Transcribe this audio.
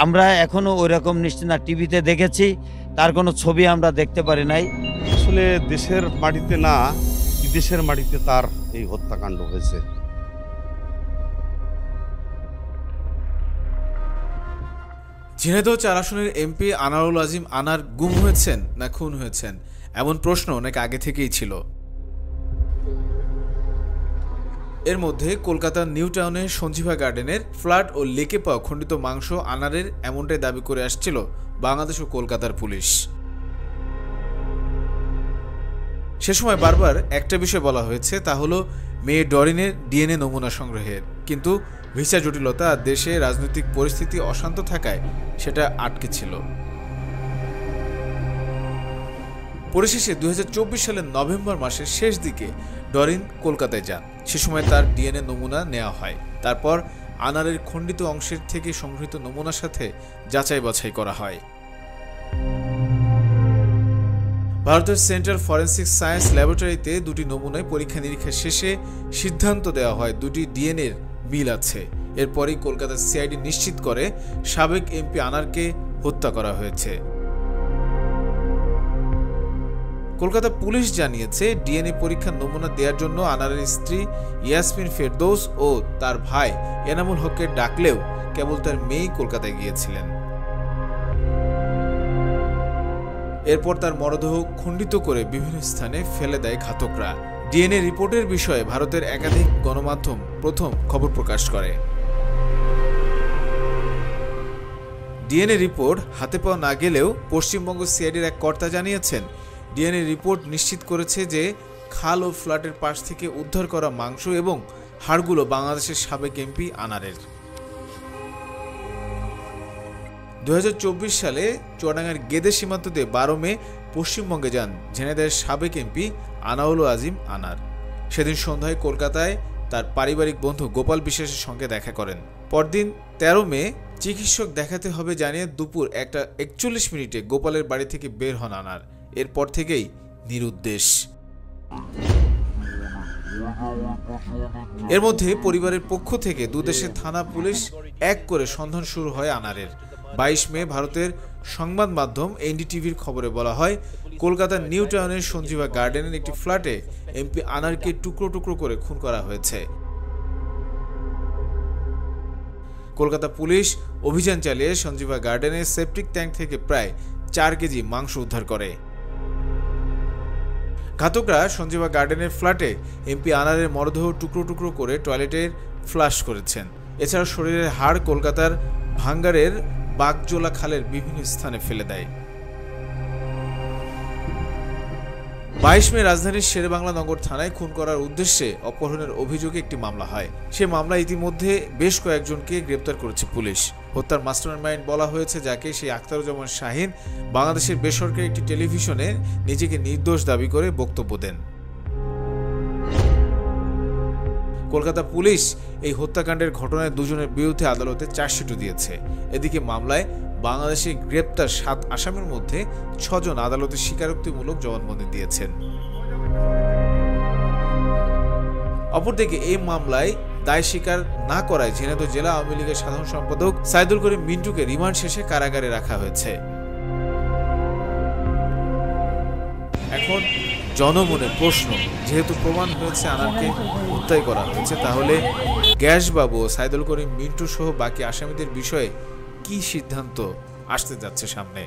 আমরা এখনো ওইরকম নিশ্চিত না, টিভিতে দেখেছি, তার কোনো ছবি আমরা দেখতে পারি নাই। আসলে দেশের মাটিতে না, বিদেশের মাটিতে তার এই হত্যাকাণ্ড হয়েছে। ঝিনাইদহ ৪ আসনের এমপি আনারুল আজিম আনার গুম হয়েছেন না খুন হয়েছেন, এমন প্রশ্ন অনেক আগে থেকেই ছিল। এর মধ্যে কলকাতার নিউ টাউনের সঞ্জীভা গার্ডেনের ফ্ল্যাট ও লেকে পাওয়া খণ্ডিত মাংস আনারের, এমনটাই দাবি করে আসছিল বাংলাদেশ ও কলকাতার পুলিশ। সে সময় বারবার একটা বিষয় বলা হয়েছে, তা হলো মেয়ে ডরিনের ডিএনএ নমুনা সংগ্রহের, কিন্তু ভিসা জটিলতা আর দেশে রাজনৈতিক পরিস্থিতি অশান্ত থাকায় সেটা আটকে ছিল। পরিশেষে ২০২৪ সালের নভেম্বর মাসের শেষ দিকে ডরিন কলকাতায় যান। সে সময় তার ডিএনএ নমুনা নেওয়া হয়। তারপর আনারের খণ্ডিত অংশের থেকে সংগৃহীত নমুনার সাথে যাচাই বাছাই করা হয়। ভারতের সেন্ট্রাল ফরেন্সিক সায়েন্স ল্যাবরেটরিতে দুটি নমুনায় পরীক্ষা নিরীক্ষা শেষে সিদ্ধান্ত দেওয়া হয় দুটি ডিএনএর মিল আছে। এরপরই কলকাতার সিআইডি নিশ্চিত করে সাবেক এমপি আনারকে হত্যা করা হয়েছে। কলকাতা পুলিশ জানিয়েছে, ডিএনএ পরীক্ষার নমুনা দেওয়ার জন্য আনারের স্ত্রী ইয়াসমিন ফেরদৌস ও তার ভাই এনামুল হককে ডাকলেও কেবল তার মেয়েই কলকাতায় গিয়েছিলেন। এরপর তার মরদেহ খণ্ডিত করে বিভিন্ন স্থানে ফেলে দেয় ঘাতকরা। ডিএনএ রিপোর্টের বিষয়ে ভারতের একাধিক গণমাধ্যম প্রথম খবর প্রকাশ করে। ডিএনএ রিপোর্ট হাতে পাওয়া না গেলেও পশ্চিমবঙ্গ সিআইডির এক কর্তা জানিয়েছেন, ডিএনএ রিপোর্ট নিশ্চিত করেছে যে খাল ও ফ্ল্যাটের পাশ থেকে উদ্ধার করা মাংস এবং হাড়গুলো বাংলাদেশের সাবেক এমপি আনারের। ২০২৪ সালে চুয়াডাঙ্গার গেদে সীমান্ত দিয়ে ১২ মে পশ্চিমবঙ্গে যান ঝিনাইদহের সাবেক এমপি আনারুল আজিম আনার। সেদিন সন্ধ্যায় কলকাতায় তার পারিবারিক বন্ধু গোপাল বিশ্বাসের সঙ্গে দেখা করেন। পরদিন ১৩ মে চিকিৎসক দেখাতে হবে জানিয়ে দুপুর ১:৪১ গোপালের বাড়ি থেকে বের হন আনার। এরপর থেকেই নিরুদ্দেশ। এর মধ্যে পরিবারের পক্ষ থেকে দুদেশের থানা পুলিশ এক করে সন্ধান শুরু হয় আনারের। ২২ মে ভারতের সংবাদ মাধ্যম এনডিটিভির খবরে বলা হয়, কলকাতার নিউ টাউনের সঞ্জীভা গার্ডেনের একটি ফ্ল্যাটে এমপি আনারকে টুকরো টুকরো করে খুন করা হয়েছে। কলকাতা পুলিশ অভিযান চালিয়ে সঞ্জীভা গার্ডেনের সেপটিক ট্যাঙ্ক থেকে প্রায় ৪ কেজি মাংস উদ্ধার করে। ঘাতকরা সঞ্জীভা গার্ডেনের ফ্ল্যাটে এমপি আনারের মরদেহ টুকরো টুকরো করে টয়লেটে ফ্লাশ করেছেন। এছাড়া শরীরের হাড় কলকাতার ভাঙ্গারের বাগজোলা খালের বিভিন্ন স্থানে ফেলে দেয়। ২২ মে রাজধানীর শেরেবাংলা নগর থানায় খুন করার উদ্দেশ্যে অপহরণের অভিযোগে একটি মামলা হয়। সে মামলায় ইতিমধ্যে বেশ কয়েকজনকে গ্রেপ্তার করেছে পুলিশ। হত্যার মাস্টারমাইন্ড বলা হয়েছে যাকে, সেই আখতারুজ্জামান শাহীন বাংলাদেশের বেসরকারি একটি টেলিভিশনে নিজেকে নির্দোষ দাবি করে বক্তব্য দেন। কলকাতা পুলিশ এই হত্যাকাণ্ডের ঘটনায় দুজনের বিরুদ্ধে আদালতে চার্জশিটও দিয়েছে। এদিকে মামলায় বাংলাদেশে গ্রেপ্তার ৭ আসামির মধ্যে ৬ জন আদালতে স্বীকারোক্তিমূলক জবানবন্দি দিয়েছেন। অপরদিকে এই মামলায় দায় স্বীকার না করায় ঝিনাইদহ জেলা আওয়ামী লীগের সাধারণ সম্পাদক সাইদুল করিম মিন্টুকে রিমান্ড শেষে কারাগারে রাখা হয়েছে। এখন জনমনে প্রশ্ন, যেহেতু প্রমাণ হয়েছে আনারকে হত্যাই করা হয়েছে, তাহলে গ্যাসবাবু ও সাইদুল করিম মিন্টু সহ বাকি আসামিদের বিষয়ে কি সিদ্ধান্ত আসতে যাচ্ছে সামনে?